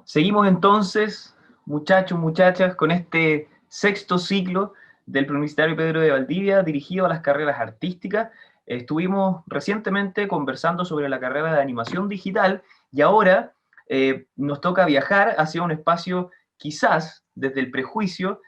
Seguimos entonces, muchachos, muchachas, con este sexto ciclo del Preuniversitario Pedro de Valdivia dirigido a las carreras artísticas. Estuvimos recientemente conversando sobre la carrera de animación digital y ahora nos toca viajar hacia un espacio quizás desde el prejuicio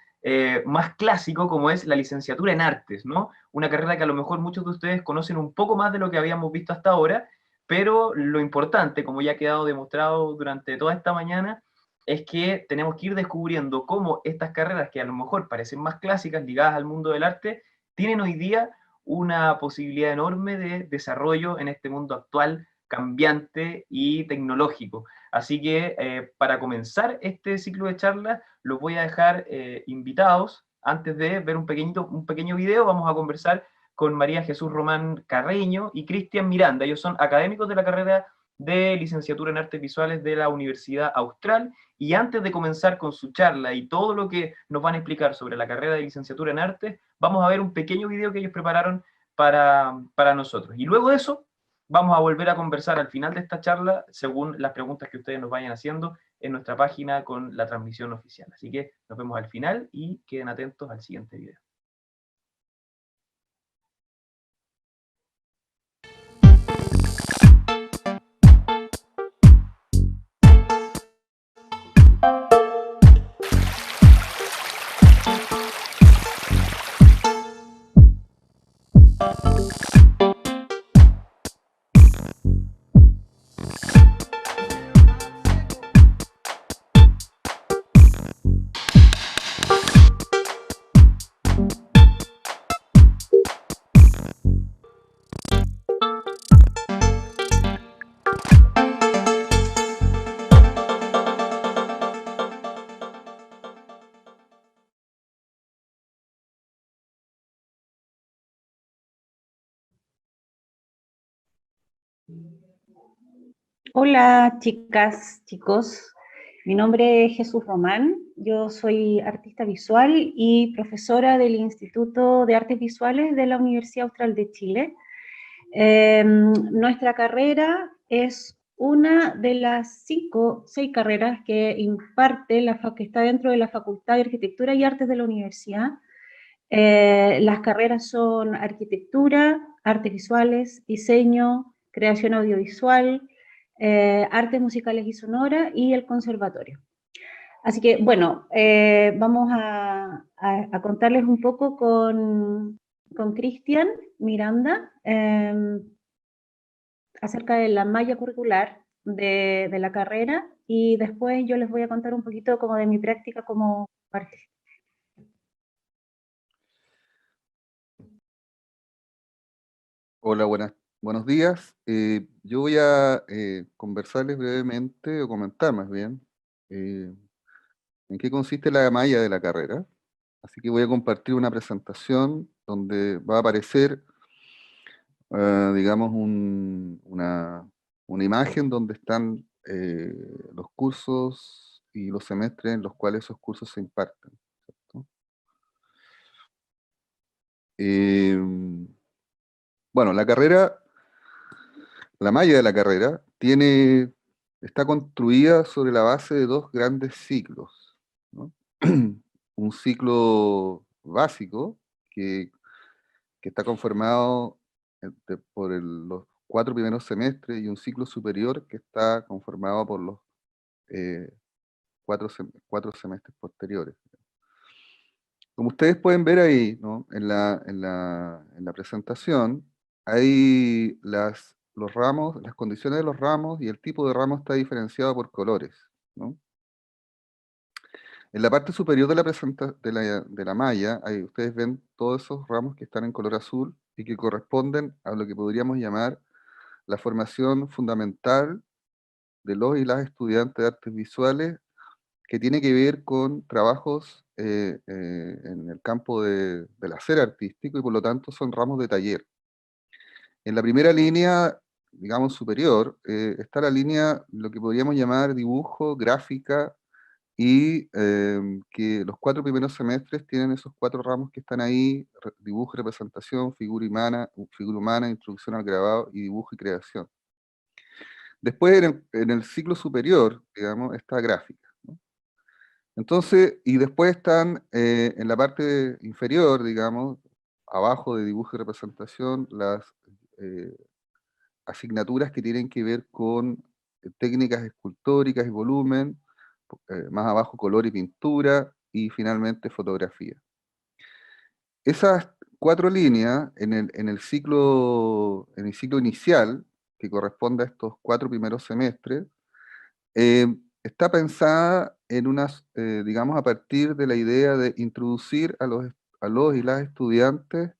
más clásico, como es la licenciatura en artes, ¿no? Una carrera que a lo mejor muchos de ustedes conocen un poco más de lo que habíamos visto hasta ahora, pero lo importante, como ya ha quedado demostrado durante toda esta mañana, es que tenemos que ir descubriendo cómo estas carreras que a lo mejor parecen más clásicas, ligadas al mundo del arte, tienen hoy día una posibilidad enorme de desarrollo en este mundo actual, cambiante y tecnológico. Así que para comenzar este ciclo de charlas, los voy a dejar invitados. Antes de ver un pequeño video, vamos a conversar con María Jesús Román Carreño y Cristian Miranda. Ellos son académicos de la carrera de licenciatura en artes visuales de la Universidad Austral, y antes de comenzar con su charla y todo lo que nos van a explicar sobre la carrera de licenciatura en artes, vamos a ver un pequeño video que ellos prepararon para nosotros. Y luego de eso, vamos a volver a conversar al final de esta charla, según las preguntas que ustedes nos vayan haciendo en nuestra página con la transmisión oficial. Así que nos vemos al final y queden atentos al siguiente video. Hola chicas, chicos, mi nombre es Jesús Román, yo soy artista visual y profesora del Instituto de Artes Visuales de la Universidad Austral de Chile. Nuestra carrera es una de las 6 carreras que imparte que está dentro de la Facultad de Arquitectura y Artes de la universidad. Las carreras son arquitectura, artes visuales, diseño, creación audiovisual, artes musicales y sonora y el conservatorio. Así que, bueno, vamos a contarles un poco con Cristian Miranda acerca de la malla curricular de la carrera, y después yo les voy a contar un poquito como de mi práctica como artista. Hola, buenos días. Yo voy a conversarles brevemente, o comentar más bien, en qué consiste la malla de la carrera. Así que voy a compartir una presentación donde va a aparecer, digamos, una imagen donde están los cursos y los semestres en los cuales esos cursos se imparten, ¿cierto? Bueno, la malla de la carrera está construida sobre la base de dos grandes ciclos, ¿no? Un ciclo básico que está conformado por los 4 primeros semestres, y un ciclo superior que está conformado por los eh, 4 semestres posteriores. Como ustedes pueden ver ahí, ¿no? En la presentación, hay los ramos, las condiciones de los ramos, y el tipo de ramo está diferenciado por colores, ¿no? En la parte superior de la malla, ahí ustedes ven todos esos ramos que están en color azul y que corresponden a lo que podríamos llamar la formación fundamental de los y las estudiantes de artes visuales, que tiene que ver con trabajos en el campo del hacer artístico, y por lo tanto son ramos de taller. En la primera línea, digamos superior, está la línea, lo que podríamos llamar dibujo, gráfica, y que los 4 primeros semestres tienen esos 4 ramos que están ahí: dibujo, representación, figura humana, introducción al grabado, y dibujo y creación. Después, en el ciclo superior, digamos, está gráfica, ¿no? Entonces, y después están en la parte inferior, digamos, abajo de dibujo y representación, las asignaturas que tienen que ver con técnicas escultóricas y volumen, más abajo color y pintura, y finalmente fotografía. Esas 4 líneas en el ciclo inicial, que corresponde a estos 4 primeros semestres, está pensada en unas, digamos, a partir de la idea de introducir a los y las estudiantes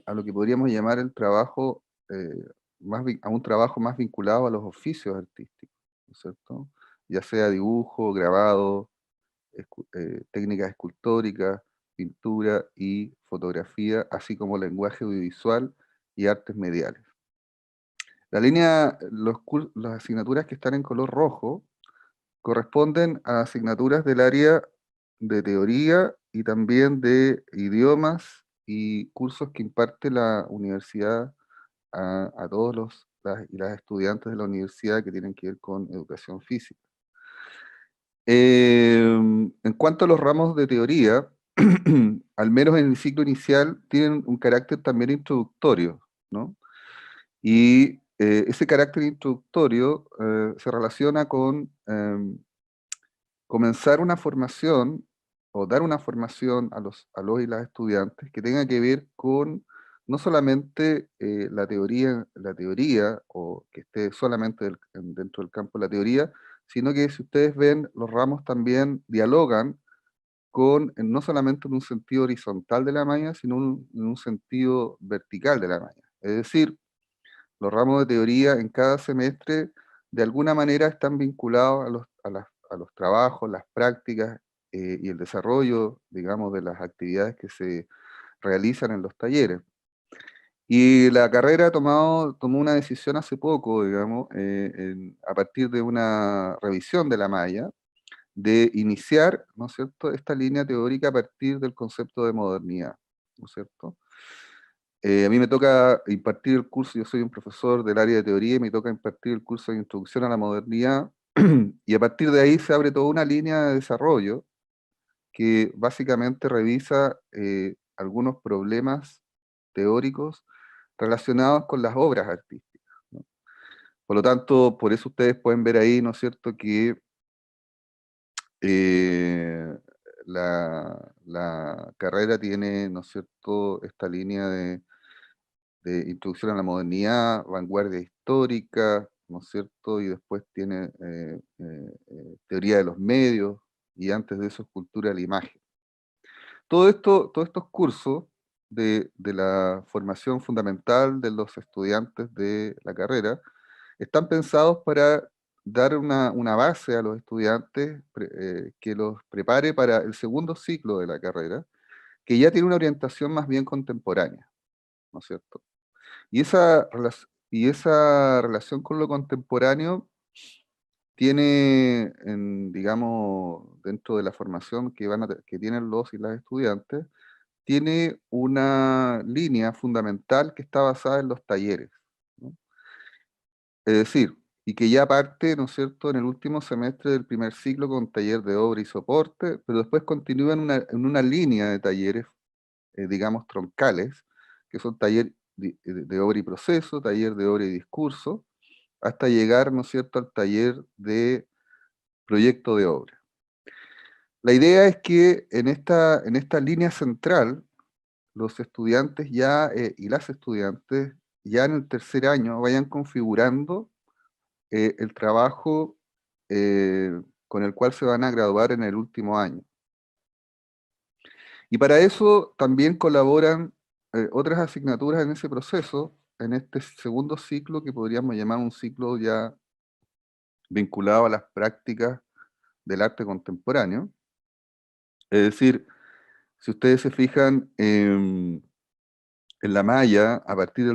a lo que podríamos llamar el trabajo, a un trabajo más vinculado a los oficios artísticos, ¿no es cierto? Ya sea dibujo, grabado, técnicas escultóricas, pintura y fotografía, así como lenguaje audiovisual y artes mediales. La línea, las asignaturas que están en color rojo corresponden a asignaturas del área de teoría y también de idiomas y cursos que imparte la universidad a todos y las estudiantes de la universidad que tienen que ver con educación física. En cuanto a los ramos de teoría, al menos en el ciclo inicial, tienen un carácter también introductorio, ¿no? Y ese carácter introductorio se relaciona con comenzar una formación o dar una formación a los y las estudiantes que tenga que ver con no solamente la teoría, o que esté solamente dentro del campo de la teoría, sino que si ustedes ven, los ramos también dialogan con, no solamente en un sentido horizontal de la malla, sino en un sentido vertical de la malla. Es decir, los ramos de teoría en cada semestre de alguna manera están vinculados a los trabajos, las prácticas y el desarrollo, digamos, de las actividades que se realizan en los talleres. Y la carrera tomó una decisión hace poco, digamos, a partir de una revisión de la malla, de iniciar, ¿no es cierto?, esta línea teórica a partir del concepto de modernidad, ¿no es cierto? A mí me toca impartir el curso, yo soy un profesor del área de teoría y me toca impartir el curso de Introducción a la Modernidad, y a partir de ahí se abre toda una línea de desarrollo que básicamente revisa algunos problemas teóricos relacionados con las obras artísticas, ¿no? Por lo tanto, por eso ustedes pueden ver ahí, ¿no es cierto?, que la carrera tiene, ¿no es cierto?, esta línea de introducción a la modernidad, vanguardia histórica, ¿no es cierto? Y después tiene teoría de los medios, y antes de eso cultura de la imagen. Todos estos cursos de la formación fundamental de los estudiantes de la carrera están pensados para dar una base a los estudiantes que los prepare para el segundo ciclo de la carrera, que ya tiene una orientación más bien contemporánea, ¿no es cierto? Y esa relación con lo contemporáneo tiene, digamos, dentro de la formación que tienen los y las estudiantes, tiene una línea fundamental que está basada en los talleres, ¿no? Es decir, y que ya parte, ¿no es cierto?, en el último semestre del primer ciclo con taller de obra y soporte, pero después continúa en una línea de talleres, digamos, troncales, que son taller de obra y proceso, taller de obra y discurso, hasta llegar, ¿no es cierto?, al taller de proyecto de obra. La idea es que en esta línea central, los estudiantes ya, y las estudiantes, ya en el tercer año, vayan configurando el trabajo con el cual se van a graduar en el último año. Y para eso también colaboran otras asignaturas en ese proceso, en este segundo ciclo que podríamos llamar un ciclo ya vinculado a las prácticas del arte contemporáneo. Es decir, si ustedes se fijan en la malla, a partir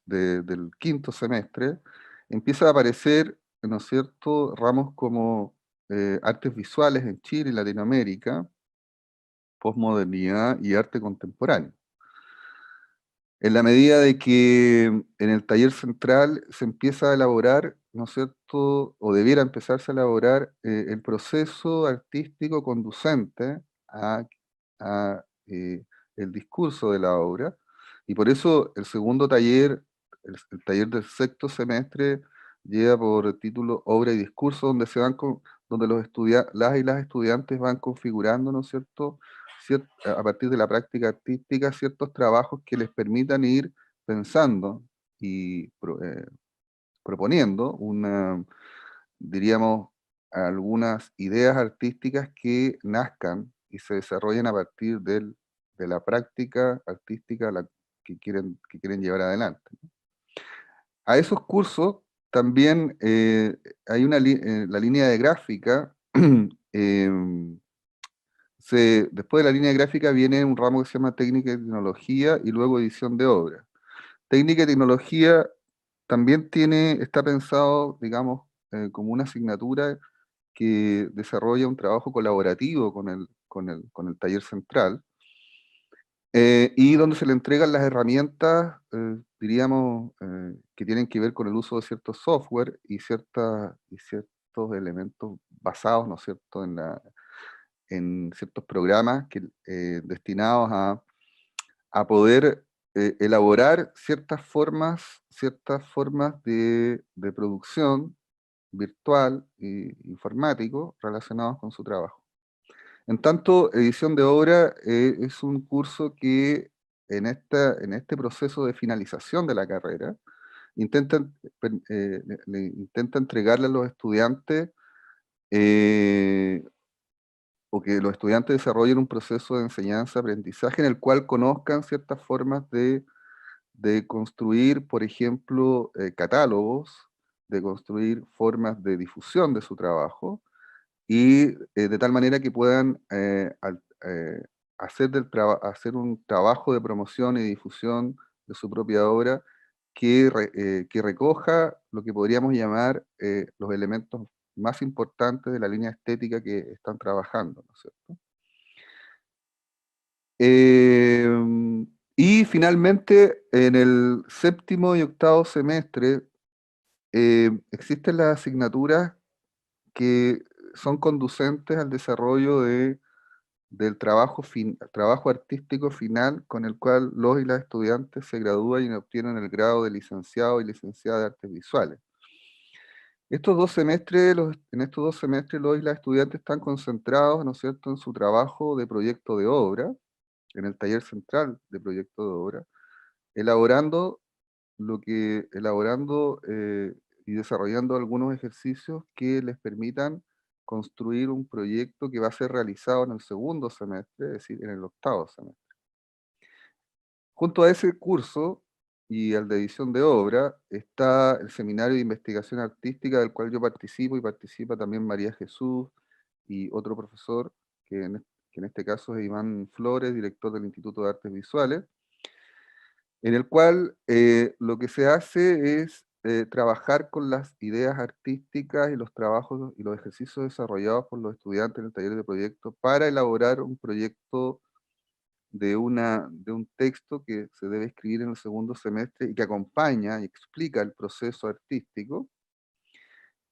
del quinto semestre, empieza a aparecer, ¿no es cierto?, ramos como artes visuales en Chile y Latinoamérica, posmodernidad y arte contemporáneo. En la medida de que en el taller central se empieza a elaborar ¿no es cierto?, o debiera empezarse a elaborar el proceso artístico conducente a el discurso de la obra, y por eso el segundo taller, el taller del sexto semestre, lleva por título Obra y Discurso, donde donde las y las estudiantes van configurando, ¿no es cierto?, a partir de la práctica artística, ciertos trabajos que les permitan ir pensando y proponiendo diríamos, algunas ideas artísticas que nazcan y se desarrollen a partir de la práctica artística que quieren llevar adelante. A esos cursos también hay la línea de gráfica. em, Después de la línea de gráfica viene un ramo que se llama técnica y tecnología y luego edición de obra. Técnica y tecnología también está pensado, digamos, como una asignatura que desarrolla un trabajo colaborativo con el taller central, y donde se le entregan las herramientas, diríamos, que tienen que ver con el uso de ciertos software y ciertos elementos basados, ¿no es cierto?, en ciertos programas destinados a poder elaborar ciertas formas de producción virtual e informático relacionados con su trabajo. En tanto, edición de obra es un curso que en este proceso de finalización de la carrera intenta entregarle a los estudiantes, o que los estudiantes desarrollen un proceso de enseñanza-aprendizaje en el cual conozcan ciertas formas de construir, por ejemplo, catálogos, de construir formas de difusión de su trabajo, y de tal manera que puedan hacer un trabajo de promoción y difusión de su propia obra que recoja lo que podríamos llamar los elementos más importantes de la línea estética que están trabajando, ¿no es cierto? Y finalmente, en el séptimo y octavo semestre, existen las asignaturas que son conducentes al desarrollo del trabajo artístico final con el cual los y las estudiantes se gradúan y obtienen el grado de licenciado y licenciada de artes visuales. En estos dos semestres, los y las estudiantes están concentrados, ¿no es cierto?, en su trabajo de proyecto de obra, en el taller central de proyecto de obra, elaborando y desarrollando algunos ejercicios que les permitan construir un proyecto que va a ser realizado en el segundo semestre, es decir, en el octavo semestre. Junto a ese curso y al de edición de obra está el seminario de investigación artística del cual yo participo, y participa también María Jesús y otro profesor, que en este caso es Iván Flores, director del Instituto de Artes Visuales, en el cual lo que se hace es trabajar con las ideas artísticas y los trabajos y los ejercicios desarrollados por los estudiantes en el taller de proyecto para elaborar un proyecto de un texto que se debe escribir en el segundo semestre y que acompaña y explica el proceso artístico,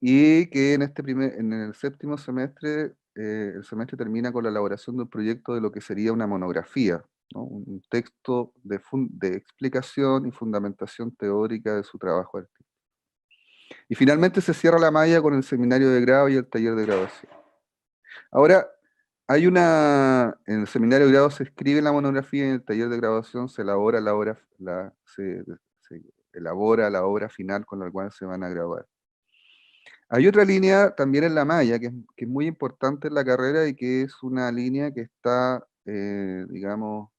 y que en el séptimo semestre, el semestre termina con la elaboración de un proyecto de lo que sería una monografía, ¿no? Un texto de explicación y fundamentación teórica de su trabajo artístico. Y finalmente se cierra la malla con el seminario de grado y el taller de graduación. Ahora, en el seminario de grado se escribe la monografía, y en el taller de graduación se elabora se elabora la obra final con la cual se van a graduar. Hay otra línea también en la malla que es muy importante en la carrera, y que es una línea que está, digamos,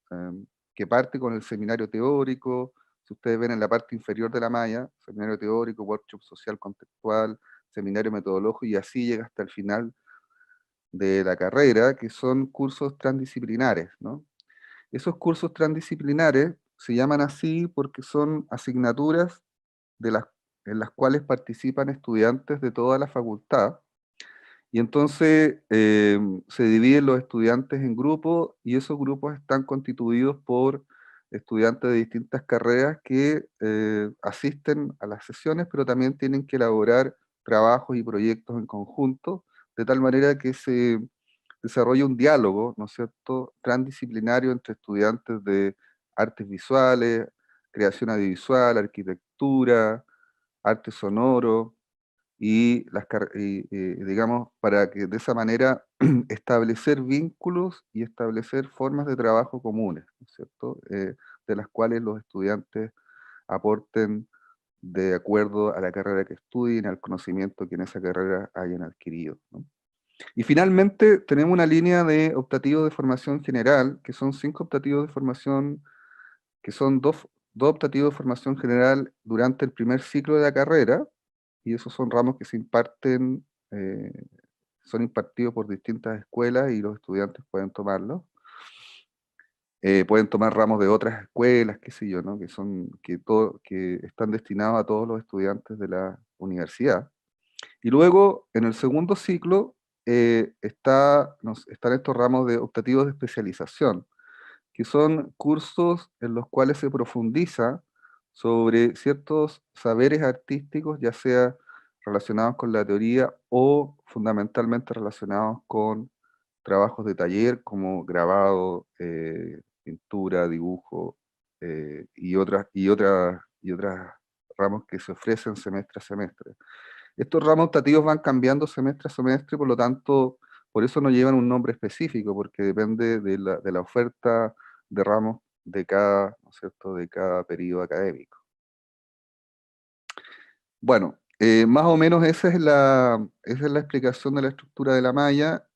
que parte con el seminario teórico. Si ustedes ven en la parte inferior de la malla, seminario teórico, workshop social contextual, seminario metodológico, y así llega hasta el final de la carrera, que son cursos transdisciplinares, ¿no? Esos cursos transdisciplinares se llaman así porque son asignaturas en las cuales participan estudiantes de toda la facultad, y entonces se dividen los estudiantes en grupos, y esos grupos están constituidos por estudiantes de distintas carreras que asisten a las sesiones, pero también tienen que elaborar trabajos y proyectos en conjunto, de tal manera que se desarrolla un diálogo, ¿no es cierto?, transdisciplinario entre estudiantes de artes visuales, creación audiovisual, arquitectura, arte sonoro, digamos, para que de esa manera establecer vínculos y establecer formas de trabajo comunes, ¿no es cierto?, de las cuales los estudiantes aporten de acuerdo a la carrera que estudien, al conocimiento que en esa carrera hayan adquirido, ¿no? Y finalmente tenemos una línea de optativos de formación general, que son 5 optativos de formación, que son dos optativos de formación general durante el primer ciclo de la carrera, y esos son ramos que se imparten, son impartidos por distintas escuelas y los estudiantes pueden tomarlos. Pueden tomar ramos de otras escuelas, qué sé yo, ¿no? Que están destinados a todos los estudiantes de la universidad. Y luego, en el segundo ciclo, están estos ramos de optativos de especialización, que son cursos en los cuales se profundiza sobre ciertos saberes artísticos, ya sea relacionados con la teoría o fundamentalmente relacionados con trabajos de taller como grabado, pintura, dibujo, y otras ramos que se ofrecen semestre a semestre. Estos ramos optativos van cambiando semestre a semestre, por lo tanto, por eso no llevan un nombre específico, porque depende de la oferta de ramos de cada, ¿no es cierto?, de cada periodo académico. Bueno, más o menos esa es la explicación de la estructura de la malla,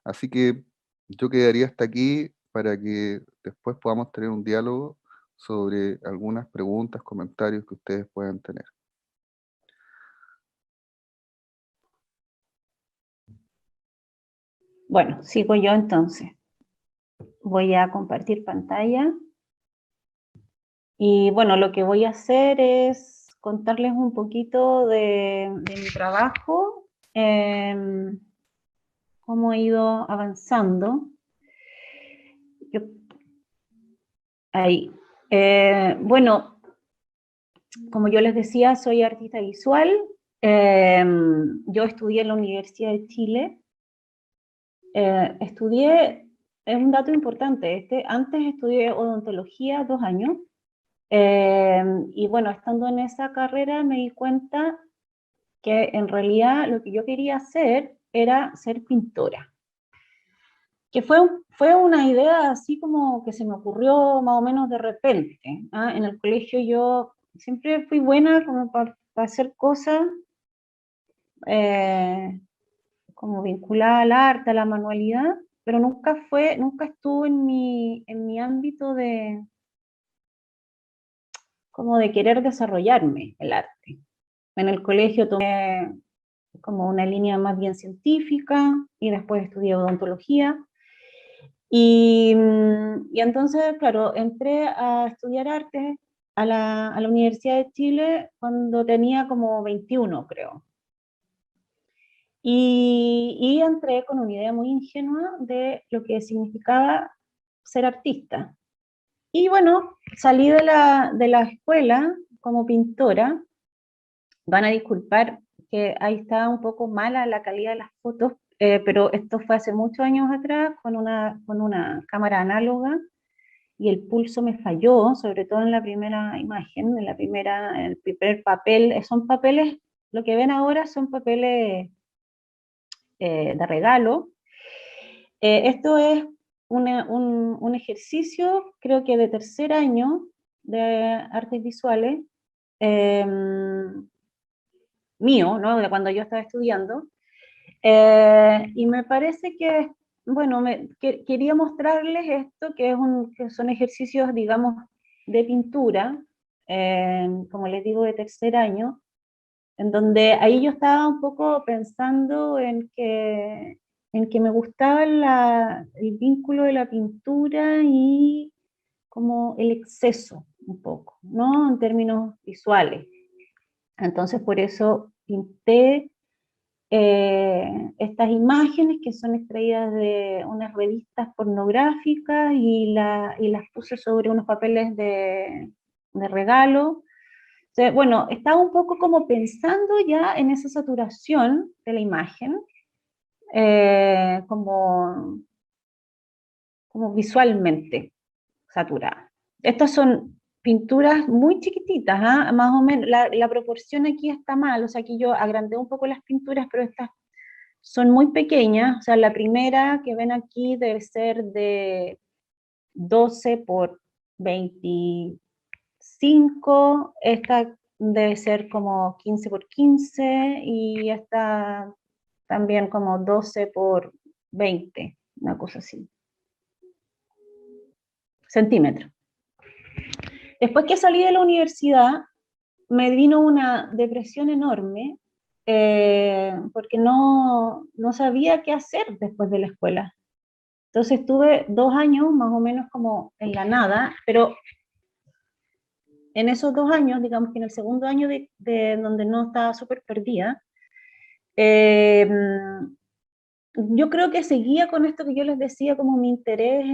así que yo quedaría hasta aquí para que después podamos tener un diálogo sobre algunas preguntas, comentarios que ustedes puedan tener. Bueno, sigo yo entonces. Voy a compartir pantalla. Y bueno, lo que voy a hacer es contarles un poquito de mi trabajo, cómo he ido avanzando. Ahí. Bueno, como yo les decía, soy artista visual. Yo estudié en la Universidad de Chile. Es un dato importante, antes estudié odontología 2 años. Y bueno, estando en esa carrera me di cuenta que en realidad lo que yo quería hacer era ser pintora. Que fue una idea así como que se me ocurrió más o menos de repente. En el colegio yo siempre fui buena como para hacer cosas como vinculada al arte, a la manualidad, pero nunca estuvo en mi ámbito como de querer desarrollarme el arte. En el colegio tomé como una línea más bien científica y después estudié odontología. Y entonces, claro, entré a estudiar arte a la Universidad de Chile cuando tenía como 21, creo. Y entré con una idea muy ingenua de lo que significaba ser artista. Y bueno, salí de la escuela como pintora. Van a disculpar que ahí está un poco mala la calidad de las fotos, pero esto fue hace muchos años atrás con una cámara análoga y el pulso me falló, sobre todo en la primera imagen, en el primer papel. Son papeles, lo que ven ahora son papeles de regalo. Esto es un ejercicio, creo que de tercer año de artes visuales, mío, ¿no? De cuando yo estaba estudiando, y me parece que, bueno, quería mostrarles esto, que son ejercicios, digamos, de pintura, como les digo, de tercer año, en donde ahí yo estaba un poco pensando en que me gustaba el vínculo de la pintura y como el exceso, un poco, ¿no? En términos visuales. Entonces, por eso pinté estas imágenes que son extraídas de unas revistas pornográficas y las puse sobre unos papeles de regalo. O sea, bueno, estaba un poco como pensando ya en esa saturación de la imagen, como visualmente saturada. Estas son pinturas muy chiquititas, ¿ah? Más o menos, la proporción aquí está mal, o sea, aquí yo agrandé un poco las pinturas, pero estas son muy pequeñas, o sea, la primera que ven aquí debe ser de 12 por 25, esta debe ser como 15 por 15, y esta también como 12 por 20, una cosa así, centímetros. Después que salí de la universidad, me vino una depresión enorme, porque no sabía qué hacer después de la escuela. Entonces estuve 2 años más o menos como en la nada, pero en esos 2 años, digamos que en el segundo año de donde no estaba súper perdida, eh, yo creo que seguía con esto que yo les decía, como mi interés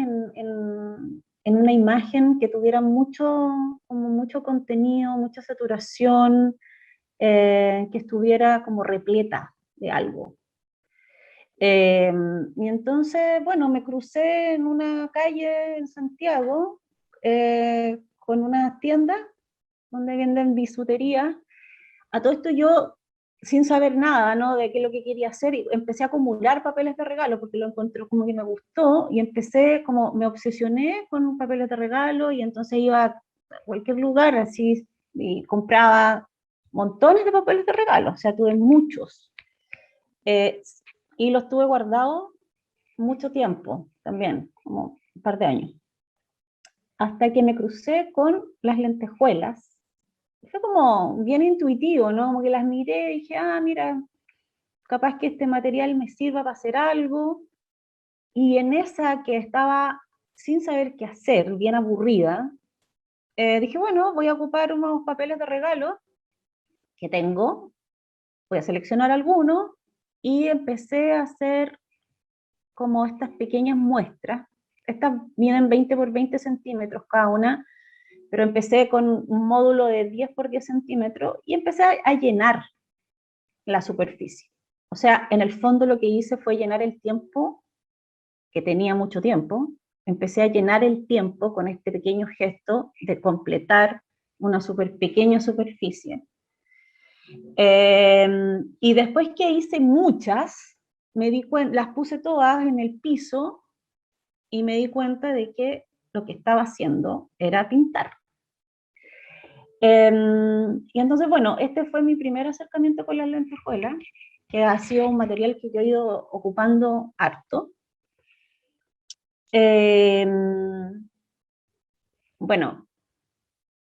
en una imagen que tuviera como mucho contenido, mucha saturación, que estuviera como repleta de algo. Y entonces, bueno, me crucé en una calle en Santiago, con una tienda donde venden bisutería. A todo esto yo, sin saber nada, ¿no?, de qué es lo que quería hacer, y empecé a acumular papeles de regalo porque lo encontré como que me gustó, y empecé como, me obsesioné con papeles de regalo, y entonces iba a cualquier lugar así y compraba montones de papeles de regalo, o sea, tuve muchos. Y los tuve guardados mucho tiempo también, como un par de años, hasta que me crucé con las lentejuelas. Fue como bien intuitivo, ¿no? Como que las miré y dije, ah, mira, capaz que este material me sirva para hacer algo. Y en esa que estaba sin saber qué hacer, bien aburrida, dije, bueno, voy a ocupar unos papeles de regalo que tengo, voy a seleccionar algunos, y empecé a hacer como estas pequeñas muestras. Estas miden 20 por 20 centímetros cada una, pero empecé con un módulo de 10 por 10 centímetros y empecé a llenar la superficie. O sea, en el fondo lo que hice fue llenar el tiempo, que tenía mucho tiempo. Empecé a llenar el tiempo con este pequeño gesto de completar una pequeña superficie. Y después que hice muchas, me di cuenta, las puse todas en el piso y me di cuenta de que lo que estaba haciendo era pintar. Y entonces, bueno, este fue mi primer acercamiento con las lentejuelas, que ha sido un material que yo he ido ocupando harto. Bueno,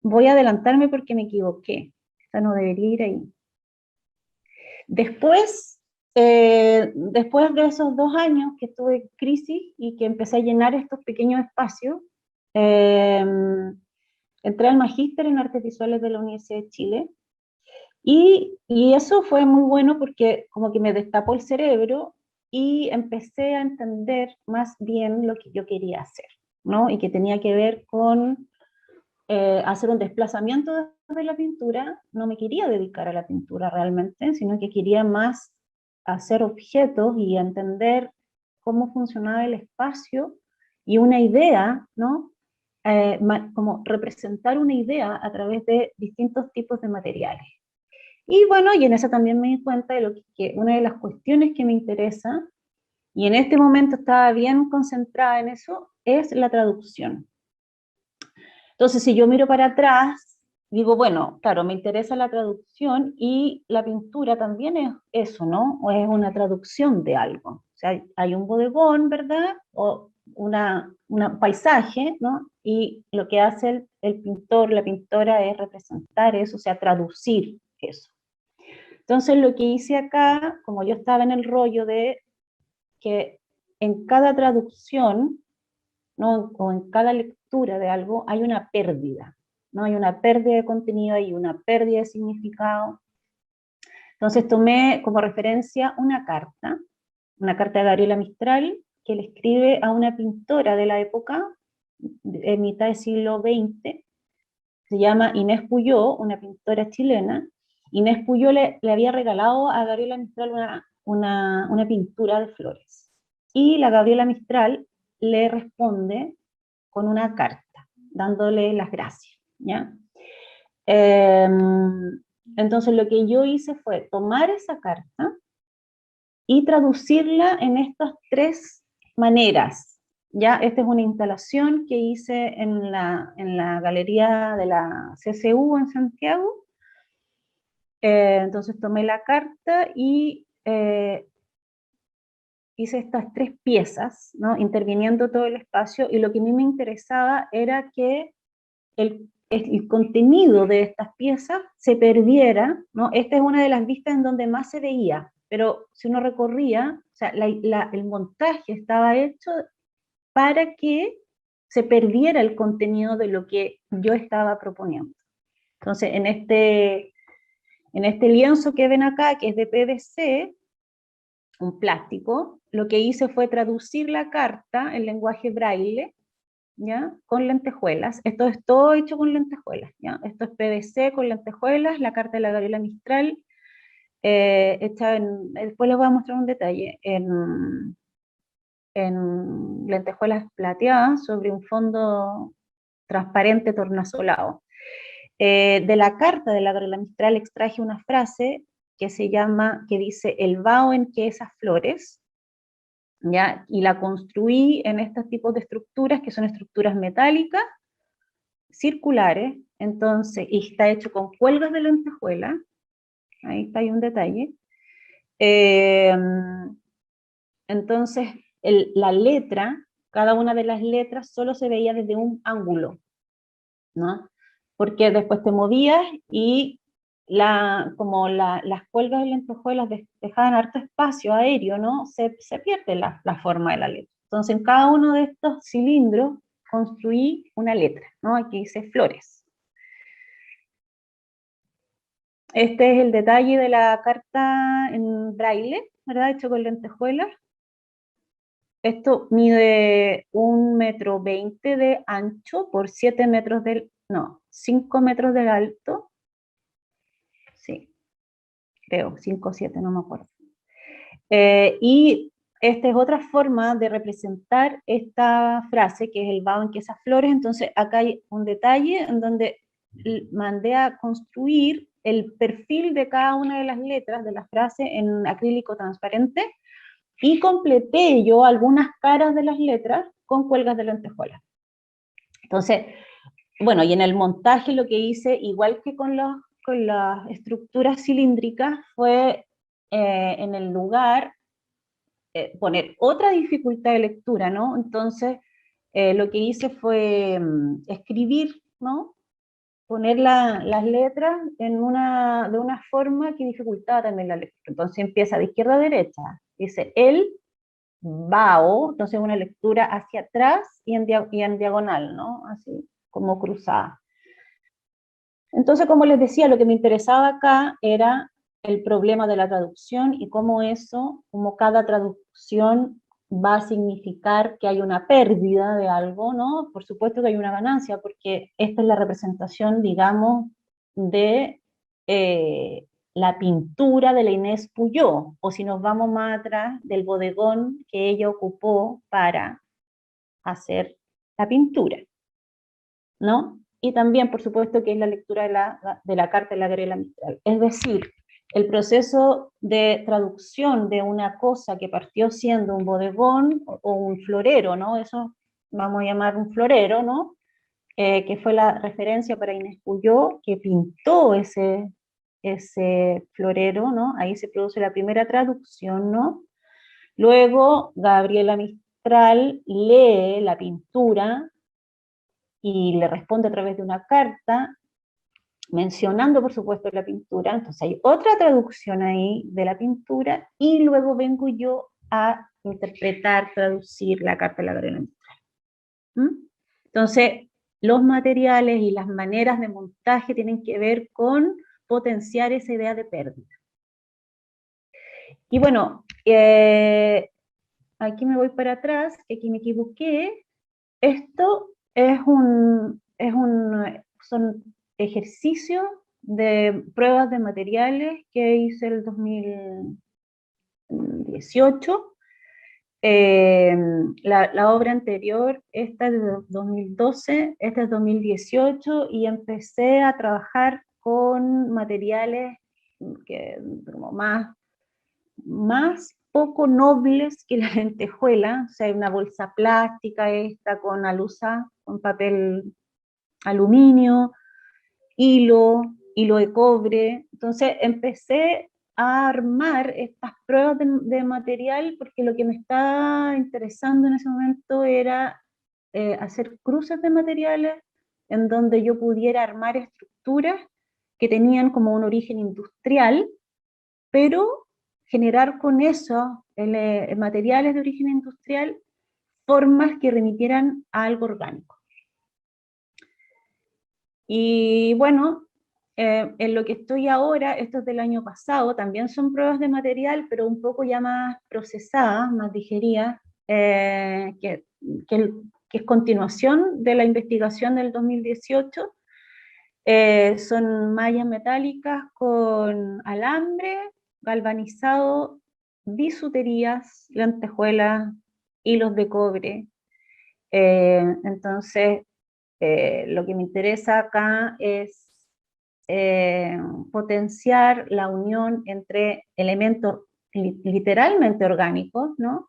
voy a adelantarme porque me equivoqué. Esta no debería ir ahí. Después de esos 2 años que tuve en crisis y que empecé a llenar estos pequeños espacios, entré al magíster en artes visuales de la Universidad de Chile, y eso fue muy bueno porque como que me destapó el cerebro y empecé a entender más bien lo que yo quería hacer, ¿no? Y que tenía que ver con hacer un desplazamiento de la pintura. No me quería dedicar a la pintura realmente, sino que quería más hacer objetos y entender cómo funcionaba el espacio y una idea, ¿no? Como representar una idea a través de distintos tipos de materiales. Y bueno, y en eso también me di cuenta de que una de las cuestiones que me interesa, y en este momento estaba bien concentrada en eso, es la traducción. Entonces, si yo miro para atrás, digo, bueno, claro, me interesa la traducción, y la pintura también es eso, ¿no? O es una traducción de algo. O sea, hay un bodegón, ¿verdad? O un paisaje, ¿no? Y lo que hace el pintor, la pintora, es representar eso, o sea, traducir eso. Entonces, lo que hice acá, como yo estaba en el rollo de que en cada traducción, ¿no?, o en cada lectura de algo, hay una pérdida, ¿no? Hay una pérdida de contenido, hay una pérdida de significado. Entonces tomé como referencia una carta de Gabriela Mistral, que le escribe a una pintora de la época, en mitad del siglo XX, se llama Inés Puyó, una pintora chilena. Inés Puyó le había regalado a Gabriela Mistral una pintura de flores. Y la Gabriela Mistral le responde con una carta, dándole las gracias, ¿ya? Entonces lo que yo hice fue tomar esa carta y traducirla en estas tres maneras, ¿ya? Esta es una instalación que hice en la galería de la CCU en Santiago. Entonces tomé la carta y hice estas tres piezas, ¿no? Interviniendo todo el espacio, y lo que a mí me interesaba era que el contenido de estas piezas se perdiera, ¿no? Esta es una de las vistas en donde más se veía, pero si uno recorría, o sea, el montaje estaba hecho para que se perdiera el contenido de lo que yo estaba proponiendo. Entonces, en este lienzo que ven acá, que es de PVC, un plástico, lo que hice fue traducir la carta en lenguaje braille, ¿ya? Con lentejuelas. Esto es todo hecho con lentejuelas, ¿ya? Esto es PVC con lentejuelas, la carta de la Gabriela Mistral, hecha después les voy a mostrar un detalle, en lentejuelas plateadas sobre un fondo transparente tornasolado. De la carta de la Gabriela Mistral extraje una frase que dice, el vaho en que esas flores, ¿ya? Y la construí en estos tipos de estructuras, que son estructuras metálicas, circulares, entonces, y está hecho con cuelgas de lentejuela, ahí está, hay un detalle. Entonces, la letra, cada una de las letras solo se veía desde un ángulo, ¿no? Porque después te movías y como las cuelgas de lentejuelas dejaban harto espacio aéreo, ¿no? Se pierde la forma de la letra. Entonces, en cada uno de estos cilindros construí una letra, ¿no? Aquí dice flores. Este es el detalle de la carta en braille, ¿verdad? Hecho con lentejuelas. Esto mide 1,20 m de ancho por 7 metros no, 5 metros de alto. Sí, creo, 5 o 7, no me acuerdo. Y esta es otra forma de representar esta frase, que es el vaho en que esas flores. Entonces acá hay un detalle en donde mandé a construir el perfil de cada una de las letras de la frase en acrílico transparente, y completé yo algunas caras de las letras con cuelgas de lentejuelas. Entonces, bueno, y en el montaje lo que hice, igual que con las estructuras cilíndricas, fue en el lugar poner otra dificultad de lectura, ¿no? Entonces, lo que hice fue escribir, ¿no? Poner las letras de una forma que dificultaba también la lectura. Entonces empieza de izquierda a derecha, dice el vaho, entonces una lectura hacia atrás y en diagonal, ¿no? Así, como cruzada. Entonces, como les decía, lo que me interesaba acá era el problema de la traducción y cómo cada traducción va a significar que hay una pérdida de algo, ¿no? Por supuesto que hay una ganancia, porque esta es la representación, digamos, de la pintura de la Inés Puyó, o si nos vamos más atrás, del bodegón que ella ocupó para hacer la pintura, ¿no? Y también, por supuesto, que es la lectura de la carta de la Gabriela Mistral. Es decir, el proceso de traducción de una cosa que partió siendo un bodegón o un florero, ¿no? Eso vamos a llamar un florero, ¿no? Que fue la referencia para Inés Puyó, que pintó ese florero, ¿no? Ahí se produce la primera traducción, ¿no? Luego, Gabriela Mistral lee la pintura y le responde a través de una carta, mencionando por supuesto la pintura. Entonces hay otra traducción ahí de la pintura, y luego vengo yo a interpretar, traducir la carta de la Gabriela Mistral. Entonces, los materiales y las maneras de montaje tienen que ver con potenciar esa idea de pérdida. Y bueno, aquí me voy para atrás, que aquí me equivoqué. Esto son ejercicios de pruebas de materiales que hice el 2018. La obra anterior, esta es de 2012, esta es 2018, y empecé a trabajar con materiales que, como más poco nobles que la lentejuela. O sea, hay una bolsa plástica esta con alusa, con papel aluminio, hilo de cobre. Entonces empecé a armar estas pruebas de material, porque lo que me estaba interesando en ese momento era hacer cruces de materiales en donde yo pudiera armar estructuras que tenían como un origen industrial, pero generar con eso materiales de origen industrial formas que remitieran a algo orgánico. Y bueno, en lo que estoy ahora, esto es del año pasado, también son pruebas de material, pero un poco ya más procesadas, más digeridas, que es continuación de la investigación del 2018. Son mallas metálicas con alambre, galvanizado, bisuterías, lentejuelas, hilos de cobre. Entonces, lo que me interesa acá es potenciar la unión entre elementos literalmente orgánicos, ¿no?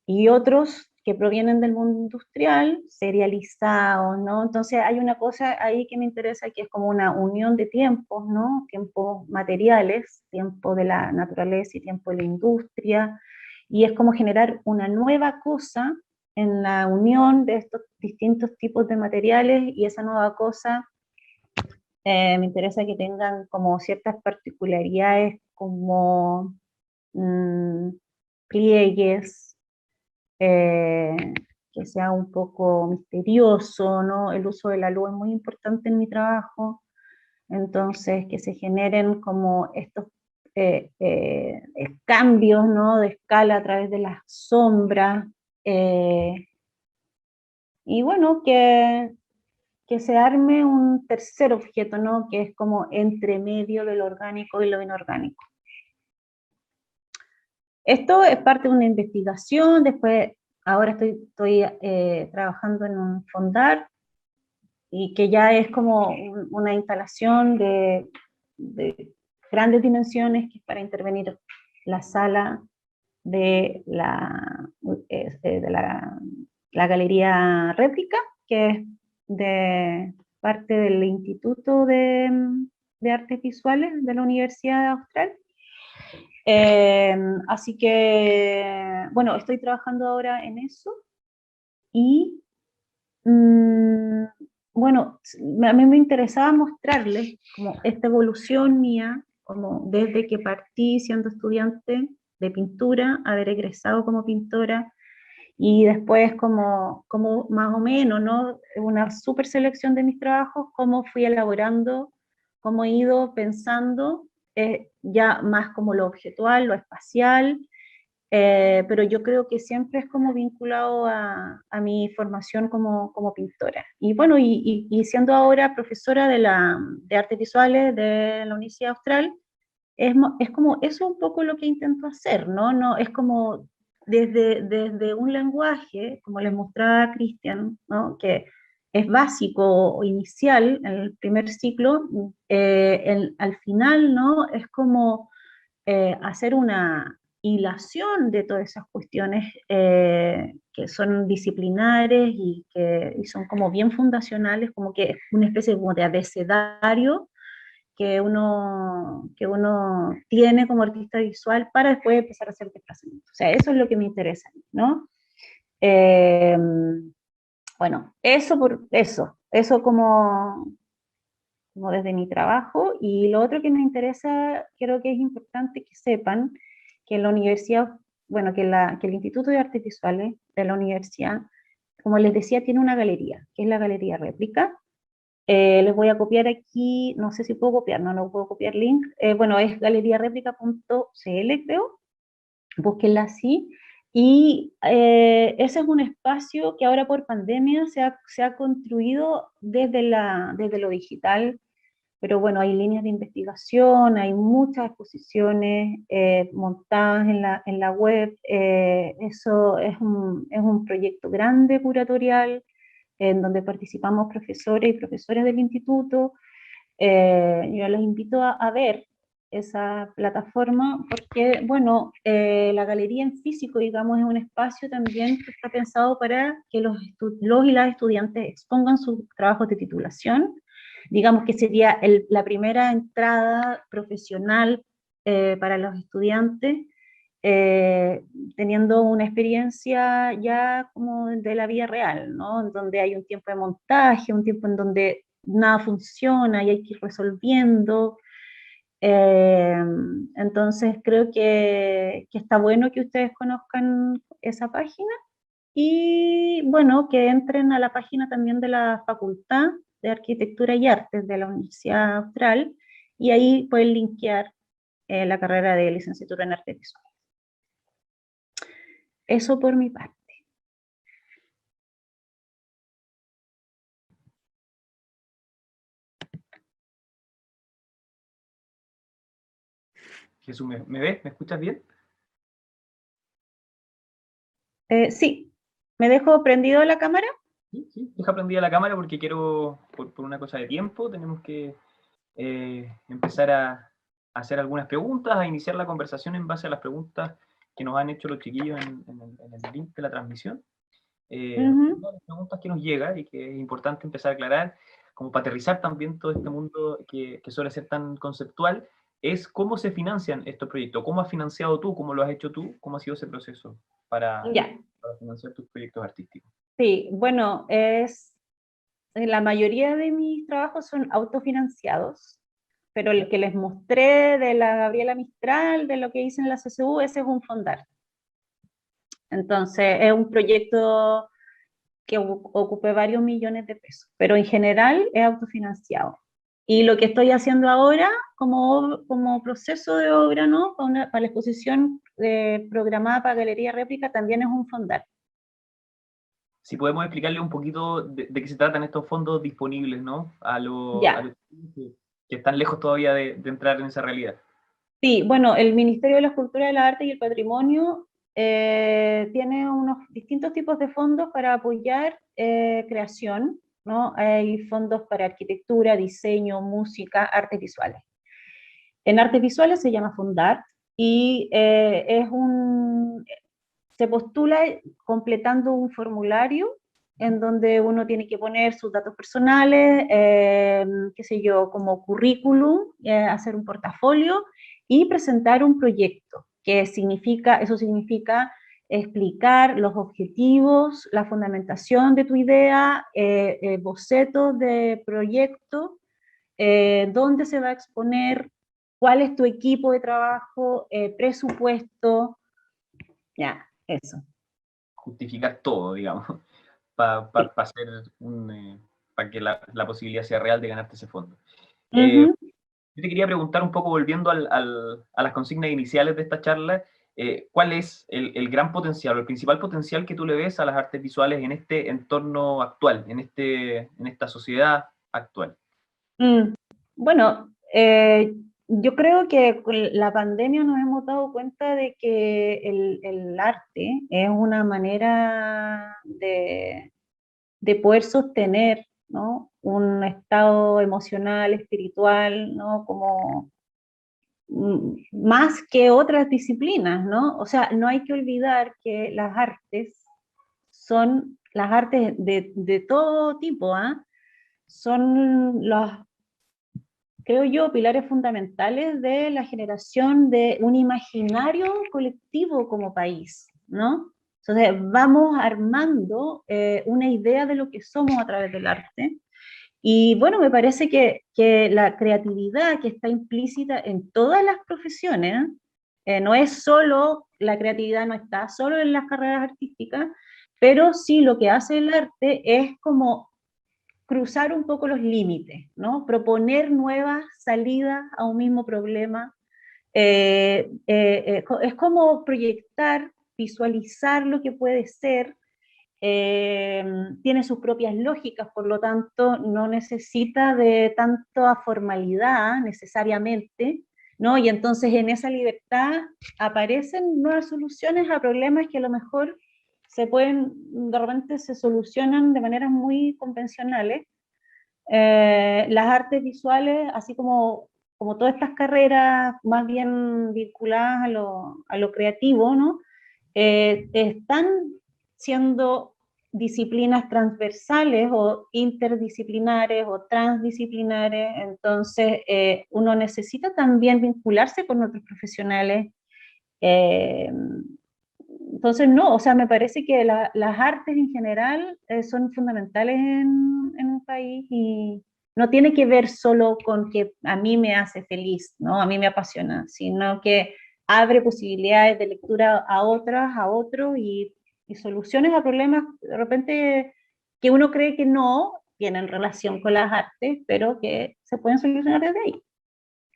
Y otros que provienen del mundo industrial, serializados, ¿no? Entonces hay una cosa ahí que me interesa, que es como una unión de tiempos, ¿no? Tiempos materiales, tiempo de la naturaleza y tiempo de la industria, y es como generar una nueva cosa en la unión de estos distintos tipos de materiales, y esa nueva cosa me interesa que tengan como ciertas particularidades, como pliegues, eh, que sea un poco misterioso, ¿no? El uso de la luz es muy importante en mi trabajo, entonces que se generen como estos cambios, ¿no? De escala a través de las sombras, y bueno, que se arme un tercer objeto, ¿no? Que es como entre medio de lo orgánico y lo inorgánico. Esto es parte de una investigación. Después, ahora estoy trabajando en un fondar, y que ya es como una instalación de grandes dimensiones, que es para intervenir la sala de la galería réplica, que es de parte del Instituto de Artes Visuales de la Universidad Austral. Así que, bueno, estoy trabajando ahora en eso, y bueno, a mí me interesaba mostrarles como esta evolución mía, como desde que partí siendo estudiante de pintura, haber egresado como pintora, y después como más o menos, ¿no? Una súper selección de mis trabajos, cómo fui elaborando, cómo he ido pensando, ya más como lo objetual, lo espacial, pero yo creo que siempre es como vinculado a mi formación como pintora. Y bueno, y siendo ahora profesora de artes visuales de la Universidad Austral, es como eso un poco lo que intento hacer, ¿no? No es como desde un lenguaje, como les mostraba Cristian, ¿no? Que es básico o inicial en el primer ciclo, al final, ¿no? Es como hacer una hilación de todas esas cuestiones que son disciplinares y son como bien fundacionales, como que es una especie como de abecedario que uno tiene como artista visual para después empezar a hacer desplazamiento. O sea, eso es lo que me interesa, ¿no? Eh, bueno, eso como desde mi trabajo. Y lo otro que me interesa, creo que es importante que sepan que la universidad, bueno, que el Instituto de Artes Visuales de la universidad, como les decía, tiene una galería, que es la Galería Réplica. Les voy a copiar aquí, no sé si puedo copiar, no puedo copiar link. Bueno, es galeriareplica.cl, creo. búsquenla así. Y ese es un espacio que ahora por pandemia se ha construido desde lo digital, pero bueno, hay líneas de investigación, hay muchas exposiciones montadas en la web, eso es un proyecto grande curatorial, en donde participamos profesores y profesores del instituto. Yo les invito a ver esa plataforma porque, bueno, la galería en físico, digamos, es un espacio también que está pensado para que los y las estudiantes expongan sus trabajos de titulación, digamos que sería la primera entrada profesional para los estudiantes, teniendo una experiencia ya como de la vida real, ¿no? En donde hay un tiempo de montaje, un tiempo en donde nada funciona y hay que ir resolviendo. Eh, entonces creo que está bueno que ustedes conozcan esa página y bueno, que entren a la página también de la Facultad de Arquitectura y Artes de la Universidad Austral y ahí pueden linkear la carrera de licenciatura en Artes Visuales. Eso por mi parte. Jesús, ¿me ves? ¿Me escuchas bien? Sí, ¿me dejo prendido la cámara? Sí, sí. Deja prendida la cámara porque quiero, por una cosa de tiempo, tenemos que empezar a hacer algunas preguntas, a iniciar la conversación en base a las preguntas que nos han hecho los chiquillos en el link de la transmisión. Una de las preguntas que nos llega y que es importante empezar a aclarar, como para aterrizar también todo este mundo que suele ser tan conceptual, es cómo se financian estos proyectos, cómo has financiado tú, cómo lo has hecho tú, cómo ha sido ese proceso para Ya. financiar tus proyectos artísticos. Sí, bueno, la mayoría de mis trabajos son autofinanciados, pero el que les mostré de la Gabriela Mistral, de lo que hice en la CSU, ese es un fondar. Entonces, es un proyecto que ocupe varios millones de pesos, pero en general es autofinanciado. Y lo que estoy haciendo ahora como proceso de obra, ¿no? Para la exposición programada para Galería Réplica también es un fondar. Si podemos explicarle un poquito de qué se tratan estos fondos disponibles, ¿no? A los que están lejos todavía de entrar en esa realidad. Sí, bueno, el Ministerio de la Cultura, de la Arte y el Patrimonio tiene unos distintos tipos de fondos para apoyar creación, ¿no? Hay fondos para arquitectura, diseño, música, artes visuales. En artes visuales se llama Fondart y se postula completando un formulario en donde uno tiene que poner sus datos personales, qué sé yo, como currículum, hacer un portafolio y presentar un proyecto, eso significa explicar los objetivos, la fundamentación de tu idea, bocetos de proyecto, dónde se va a exponer, cuál es tu equipo de trabajo, presupuesto, ya, eso. Justificar todo, digamos, para que la posibilidad sea real de ganarte ese fondo. Yo te quería preguntar un poco, volviendo a las consignas iniciales de esta charla, ¿cuál es el gran potencial, o el principal potencial que tú le ves a las artes visuales en este entorno actual, en esta sociedad actual? Bueno, yo creo que con la pandemia nos hemos dado cuenta de que el arte es una manera de poder sostener, ¿no? Un estado emocional, espiritual, ¿no? Como más que otras disciplinas, ¿no? O sea, no hay que olvidar que las artes son las artes de todo tipo, ¿ah? Son los, creo yo, pilares fundamentales de la generación de un imaginario colectivo como país, ¿no? Entonces, vamos armando una idea de lo que somos a través del arte. Y bueno, me parece que la creatividad que está implícita en todas las profesiones, no es solo, la creatividad no está solo en las carreras artísticas, pero sí lo que hace el arte es como cruzar un poco los límites, ¿no? Proponer nuevas salidas a un mismo problema, Es como proyectar, visualizar lo que puede ser, tiene sus propias lógicas, por lo tanto no necesita de tanta formalidad necesariamente, ¿no? Y entonces en esa libertad aparecen nuevas soluciones a problemas que a lo mejor de repente se solucionan de maneras muy convencionales. Las artes visuales, así como todas estas carreras más bien vinculadas a lo creativo, ¿no? Están siendo disciplinas transversales o interdisciplinares o transdisciplinares, entonces uno necesita también vincularse con otros profesionales. eh, entonces, no, o sea, me parece que las artes en general son fundamentales en un país y no tiene que ver solo con que a mí me hace feliz, ¿no? A mí me apasiona, sino que abre posibilidades de lectura a otras, a otros y soluciones a problemas de repente que uno cree que no tienen relación con las artes, pero que se pueden solucionar desde ahí.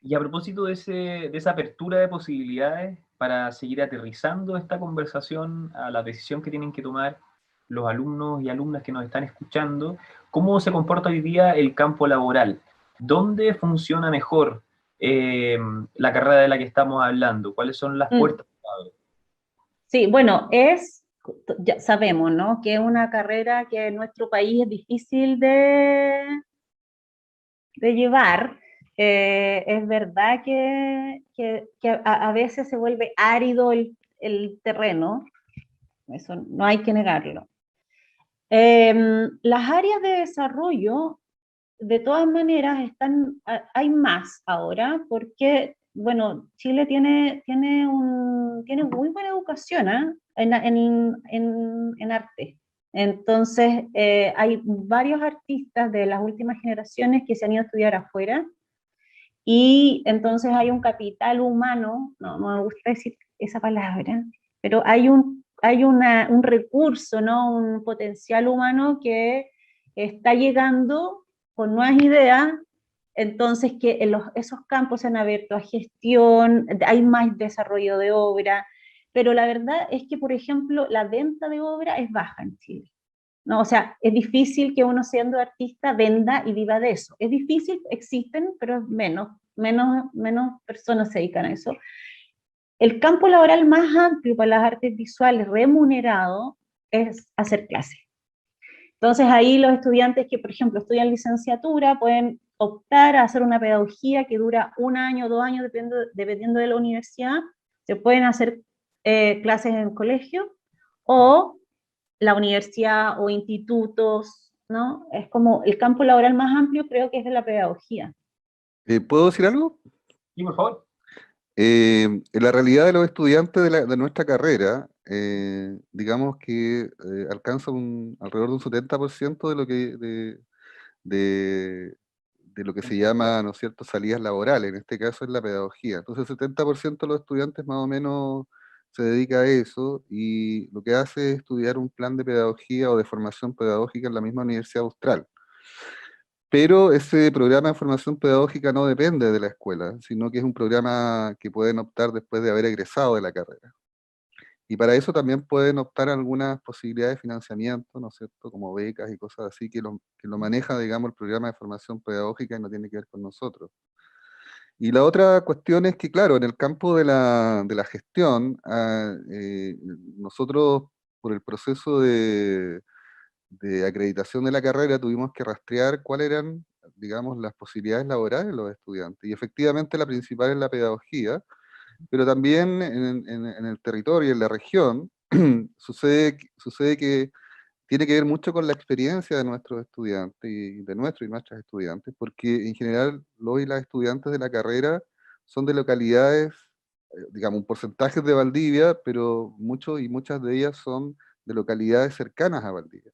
Y a propósito de esa apertura de posibilidades, para seguir aterrizando esta conversación a la decisión que tienen que tomar los alumnos y alumnas que nos están escuchando, ¿cómo se comporta hoy día el campo laboral? ¿Dónde funciona mejor la carrera de la que estamos hablando? ¿Cuáles son las puertas que abre? Sí, bueno, ya sabemos, ¿no? Que es una carrera que en nuestro país es difícil de llevar. Es verdad que a veces se vuelve árido el terreno, eso no hay que negarlo. Las áreas de desarrollo, de todas maneras, hay más ahora, porque, bueno, Chile tiene muy buena educación, ¿eh? En arte. Entonces, hay varios artistas de las últimas generaciones que se han ido a estudiar afuera, y entonces hay un capital humano, no me gusta decir esa palabra, pero un recurso, ¿no? Un potencial humano que está llegando con nuevas ideas, entonces que esos campos se han abierto a gestión, hay más desarrollo de obra, pero la verdad es que, por ejemplo, la venta de obra es baja en Chile. ¿No? O sea, es difícil que uno siendo artista venda y viva de eso. Es difícil, existen, pero menos personas se dedican a eso. El campo laboral más amplio para las artes visuales remunerado es hacer clases. Entonces ahí los estudiantes que, por ejemplo, estudian licenciatura pueden optar a hacer una pedagogía que dura 1 año, 2 años, dependiendo de la universidad. Se pueden hacer clases en colegio o la universidad o institutos, ¿no? Es como el campo laboral más amplio, creo que es de la pedagogía. ¿Puedo decir algo? Sí, por favor. En la realidad de los estudiantes de nuestra carrera, digamos que alcanza alrededor de un 70% de, de lo que se llama, ¿no es cierto?, salidas laborales, en este caso es la pedagogía. Entonces el 70% de los estudiantes más o menos se dedica a eso y lo que hace es estudiar un plan de pedagogía o de formación pedagógica en la misma Universidad Austral. Pero ese programa de formación pedagógica no depende de la escuela, sino que es un programa que pueden optar después de haber egresado de la carrera. Y para eso también pueden optar algunas posibilidades de financiamiento, ¿no es cierto?, como becas y cosas así, que lo maneja, digamos, el programa de formación pedagógica y no tiene que ver con nosotros. Y la otra cuestión es que, claro, en el campo de la gestión, nosotros, por el proceso de acreditación de la carrera, tuvimos que rastrear cuáles eran, digamos, las posibilidades laborales de los estudiantes. Y efectivamente la principal es la pedagogía, pero también en el territorio, en la región, sucede que tiene que ver mucho con la experiencia de nuestros estudiantes y de nuestros y nuestras estudiantes, porque en general los y las estudiantes de la carrera son de localidades, digamos, un porcentaje de Valdivia, pero muchos y muchas de ellas son de localidades cercanas a Valdivia.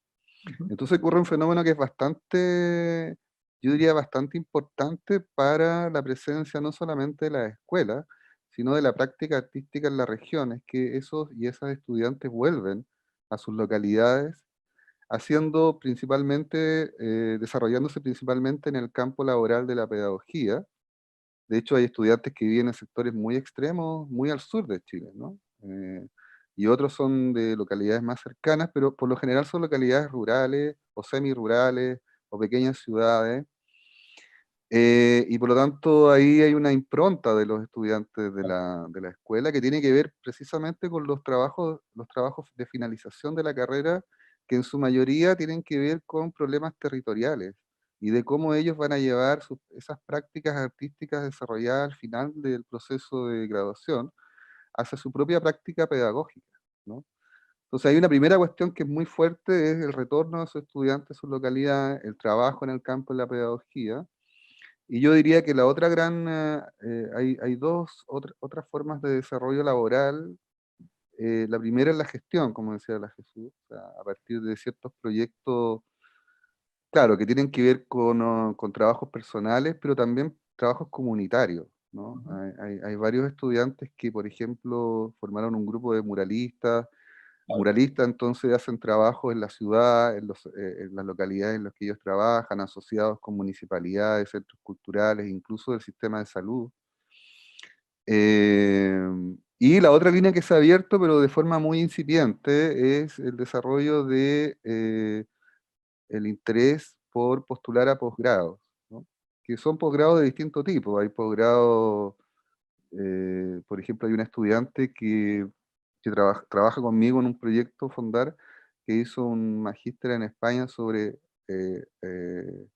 Entonces ocurre un fenómeno que es bastante, yo diría bastante importante para la presencia no solamente de las escuelas, sino de la práctica artística en la región, es que esos y esas estudiantes vuelven a sus localidades haciendo principalmente, desarrollándose principalmente en el campo laboral de la pedagogía, De hecho, hay estudiantes que viven en sectores muy extremos, muy al sur de Chile, ¿no? Y otros son de localidades más cercanas, pero por lo general son localidades rurales o semirurales o pequeñas ciudades. Y por lo tanto ahí hay una impronta de los estudiantes de la escuela que tiene que ver precisamente con los trabajos de finalización de la carrera, que en su mayoría tienen que ver con problemas territoriales y de cómo ellos van a llevar esas prácticas artísticas desarrolladas al final del proceso de graduación hacia su propia práctica pedagógica, ¿no? Entonces hay una primera cuestión que es muy fuerte, es el retorno de sus estudiantes a su localidad, el trabajo en el campo de la pedagogía. Y yo diría que la otra gran, hay otras formas de desarrollo laboral. La primera es la gestión, como decía la Jesús, o sea, a partir de ciertos proyectos, claro, que tienen que ver con trabajos personales, pero también trabajos comunitarios, ¿no? Hay varios estudiantes que, por ejemplo, formaron un grupo de muralistas. Muralistas entonces hacen trabajo en la ciudad, en las localidades en las que ellos trabajan, asociados con municipalidades, centros culturales, incluso del sistema de salud. Y la otra línea que se ha abierto, pero de forma muy incipiente, es el desarrollo de el interés por postular a posgrados, ¿no? Que son posgrados de distinto tipo. Hay posgrados, por ejemplo, hay un estudiante que trabaja conmigo en un proyecto Fondar, que hizo un magíster en España eh, eh,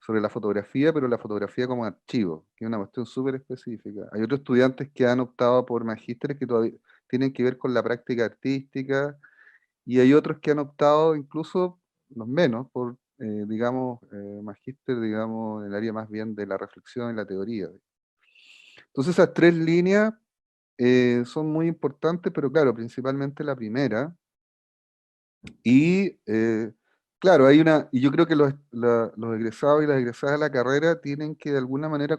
sobre la fotografía, pero la fotografía como archivo, que es una cuestión súper específica. Hay otros estudiantes que han optado por magísteres que todavía tienen que ver con la práctica artística, y hay otros que han optado, incluso los menos, por, digamos, magíster, digamos, en el área más bien de la reflexión y la teoría. Entonces esas tres líneas son muy importantes, pero claro, principalmente la primera. Y claro, y yo creo que los egresados y las egresadas de la carrera tienen que de alguna manera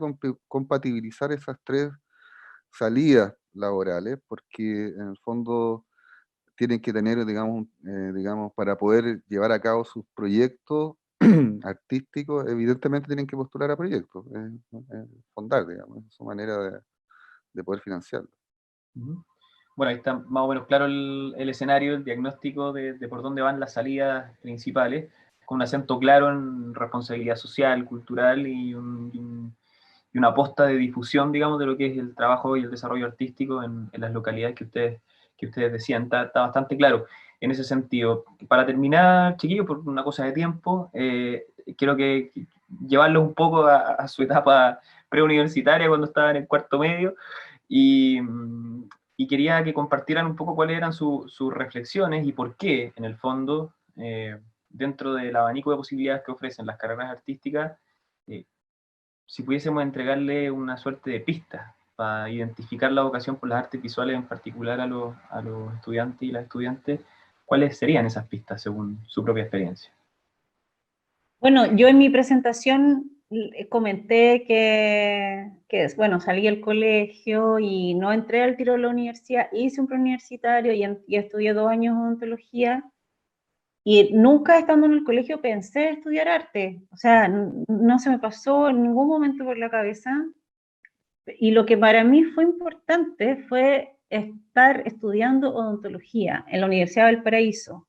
compatibilizar esas tres salidas laborales, porque en el fondo tienen que tener, digamos, para poder llevar a cabo sus proyectos artísticos, evidentemente tienen que postular a proyectos, Fondar, digamos, es su manera de poder financiarlo. Bueno, ahí está más o menos claro el escenario, el diagnóstico de por dónde van las salidas principales, con un acento claro en responsabilidad social, cultural y una aposta de difusión, digamos, de lo que es el trabajo y el desarrollo artístico en las localidades que ustedes decían. Está bastante claro en ese sentido. Para terminar, chiquillos, por una cosa de tiempo, quiero que llevarlos un poco a su etapa preuniversitaria cuando estaban en cuarto medio y quería que compartieran un poco cuáles eran sus reflexiones y por qué, en el fondo, dentro del abanico de posibilidades que ofrecen las carreras artísticas, si pudiésemos entregarle una suerte de pista para identificar la vocación por las artes visuales, en particular a los estudiantes y las estudiantes, ¿cuáles serían esas pistas según su propia experiencia? Bueno, yo en mi presentación comenté bueno, salí del colegio y no entré al tiro de la universidad, hice un preuniversitario y estudié 2 años de odontología, y nunca estando en el colegio pensé estudiar arte, o sea, no se me pasó en ningún momento por la cabeza, y lo que para mí fue importante fue estar estudiando odontología en la Universidad de Valparaíso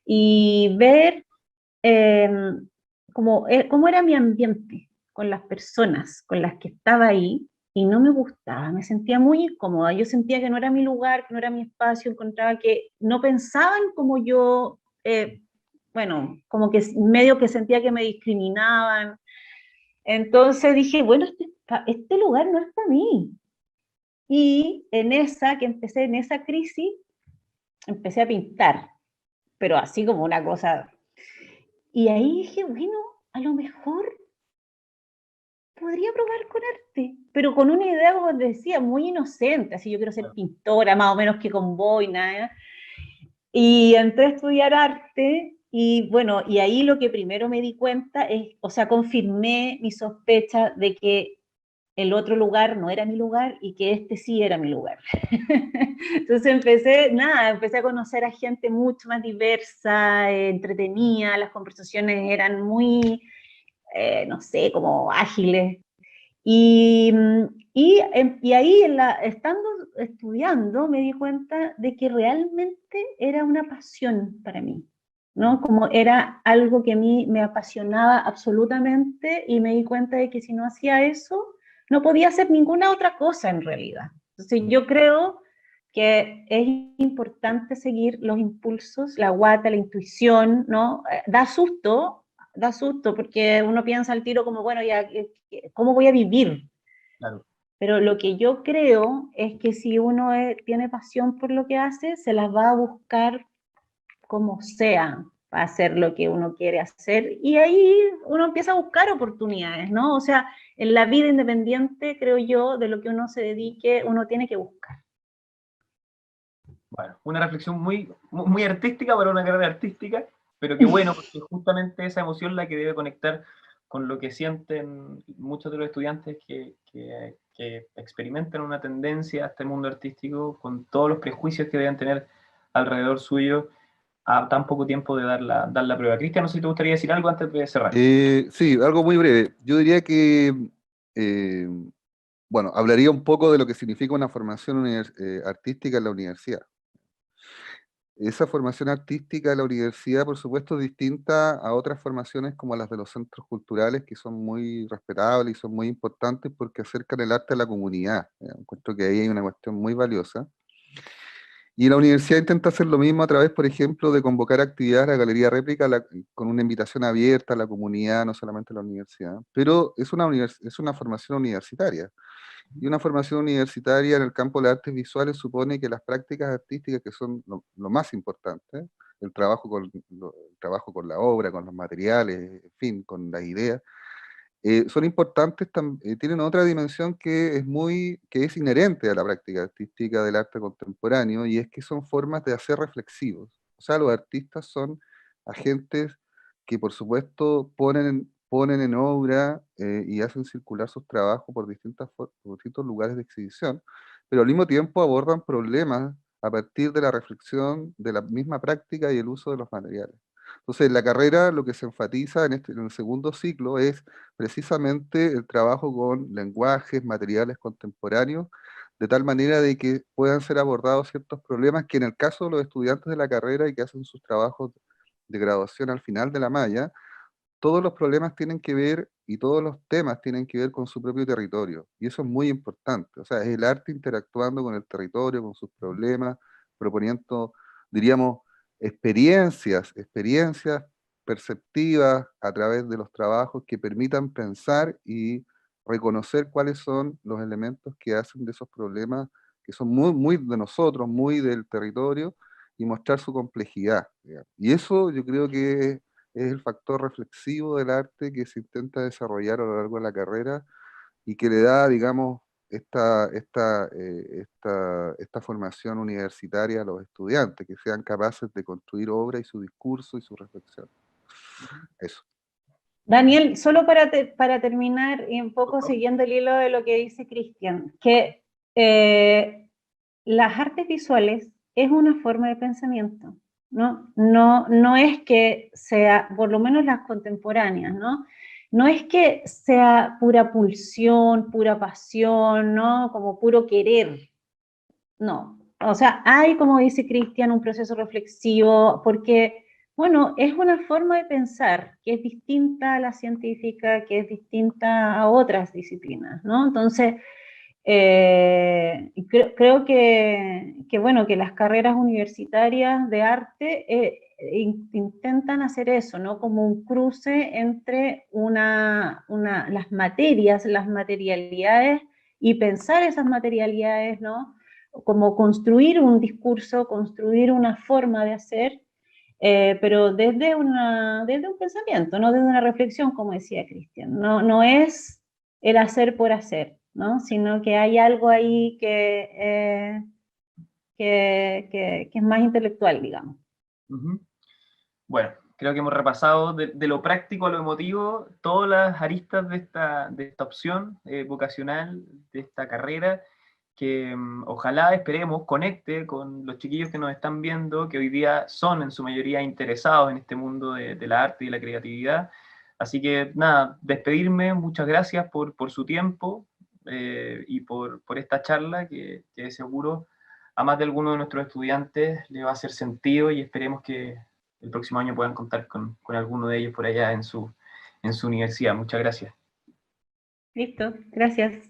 y ver eh, cómo era mi ambiente con las personas con las que estaba ahí, y no me gustaba, me sentía muy incómoda, yo sentía que no era mi lugar, que no era mi espacio, encontraba que no pensaban como yo, bueno, como que medio que sentía que me discriminaban. Entonces dije, bueno, este lugar no es para mí. Y en esa crisis, empecé a pintar, pero así como una cosa. Y ahí dije, bueno, a lo mejor podría probar con arte, pero con una idea, como decía, muy inocente, así yo quiero ser pintora, más o menos que con boina, ¿eh? Y entré a estudiar arte, y bueno, y ahí lo que primero me di cuenta es, o sea, confirmé mi sospecha de que el otro lugar no era mi lugar y que este sí era mi lugar. Entonces empecé a conocer a gente mucho más diversa, entretenida, las conversaciones eran muy, no sé, como ágiles. Y ahí, estando estudiando, me di cuenta de que realmente era una pasión para mí, ¿no? Como era algo que a mí me apasionaba absolutamente, y me di cuenta de que si no hacía eso, no podía hacer ninguna otra cosa en realidad. Entonces yo creo que es importante seguir los impulsos, la guata, la intuición, ¿no? Da susto porque uno piensa al tiro como, bueno, ya, ¿cómo voy a vivir? Claro. Pero lo que yo creo es que si uno tiene pasión por lo que hace, se las va a buscar como sea para hacer lo que uno quiere hacer, y ahí uno empieza a buscar oportunidades, ¿no? O sea, en la vida independiente, creo yo, de lo que uno se dedique, uno tiene que buscar. Bueno, una reflexión muy artística para una carrera artística, pero que bueno, porque justamente esa emoción la que debe conectar con lo que sienten muchos de los estudiantes que experimentan una tendencia a este mundo artístico, con todos los prejuicios que deben tener alrededor suyo a tan poco tiempo de dar la prueba. Cristian, no sé si te gustaría decir algo antes de cerrar. Sí, algo muy breve. Yo diría que, bueno, hablaría un poco de lo que significa una formación artística en la universidad. Esa formación artística de la universidad, por supuesto, es distinta a otras formaciones como las de los centros culturales, que son muy respetables y son muy importantes porque acercan el arte a la comunidad. Encuentro que ahí hay una cuestión muy valiosa. Y la universidad intenta hacer lo mismo a través, por ejemplo, de convocar actividades a la Galería Réplica con una invitación abierta a la comunidad, no solamente a la universidad. Pero es una formación universitaria. Y una formación universitaria en el campo de las artes visuales supone que las prácticas artísticas, que son lo más importante, el trabajo el trabajo con la obra, con los materiales, en fin, con las ideas, son importantes, tienen otra dimensión que es inherente a la práctica artística del arte contemporáneo, y es que son formas de hacer reflexivos. O sea, los artistas son agentes que, por supuesto, ponen en obra y hacen circular sus trabajos por distintos lugares de exhibición, pero al mismo tiempo abordan problemas a partir de la reflexión de la misma práctica y el uso de los materiales. Entonces, en la carrera lo que se enfatiza en el segundo ciclo es precisamente el trabajo con lenguajes, materiales contemporáneos, de tal manera de que puedan ser abordados ciertos problemas que en el caso de los estudiantes de la carrera y que hacen sus trabajos de graduación al final de la malla, todos los problemas tienen que ver y todos los temas tienen que ver con su propio territorio. Y eso es muy importante. O sea, es el arte interactuando con el territorio, con sus problemas, proponiendo, diríamos, experiencias perceptivas a través de los trabajos que permitan pensar y reconocer cuáles son los elementos que hacen de esos problemas, que son muy de nosotros, muy del territorio, y mostrar su complejidad, digamos. Y eso yo creo que es el factor reflexivo del arte que se intenta desarrollar a lo largo de la carrera y que le da, digamos, esta formación universitaria a los estudiantes, que sean capaces de construir obra y su discurso y su reflexión. Eso. Daniel, solo para terminar y un poco siguiendo el hilo de lo que dice Cristian, que las artes visuales es una forma de pensamiento, ¿no? No es que sea, por lo menos las contemporáneas, ¿no? No es que sea pura pulsión, pura pasión, ¿no? Como puro querer, no. O sea, hay, como dice Cristian, un proceso reflexivo, porque, bueno, es una forma de pensar que es distinta a la científica, que es distinta a otras disciplinas, ¿no? Entonces, creo bueno, que las carreras universitarias de arte intentan hacer eso, ¿no? Como un cruce entre las materias, las materialidades, y pensar esas materialidades, ¿no? Como construir un discurso, construir una forma de hacer, pero desde un pensamiento, no desde una reflexión, como decía Cristian. No es el hacer por hacer, ¿no? Sino que hay algo ahí que es más intelectual, digamos. Bueno, creo que hemos repasado de lo práctico a lo emotivo todas las aristas de esta opción vocacional, de esta carrera, que ojalá, esperemos, conecte con los chiquillos que nos están viendo, que hoy día son en su mayoría interesados en este mundo de la arte y la creatividad, Así que nada, despedirme, muchas gracias por su tiempo y por esta charla que de seguro a más de alguno de nuestros estudiantes le va a hacer sentido y esperemos que el próximo año puedan contar con alguno de ellos por allá en su universidad. Muchas gracias. Listo, gracias.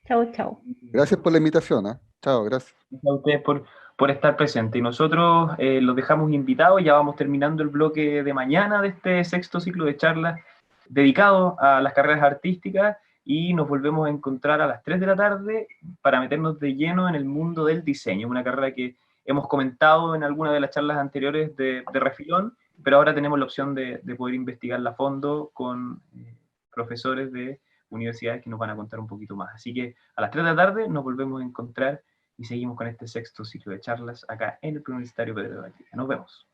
Chao, chao. Gracias por la invitación, ¿eh? Chao, gracias. Gracias a ustedes por estar presentes. Y nosotros los dejamos invitados, ya vamos terminando el bloque de mañana de este sexto ciclo de charlas dedicado a las carreras artísticas y nos volvemos a encontrar a las 3 de la tarde para meternos de lleno en el mundo del diseño, una carrera que hemos comentado en alguna de las charlas anteriores de refilón, pero ahora tenemos la opción de poder investigarla a fondo con profesores de universidades que nos van a contar un poquito más. Así que a las 3 de la tarde nos volvemos a encontrar y seguimos con este sexto ciclo de charlas acá en el Preuniversitario Pedro de Valdivia. Nos vemos.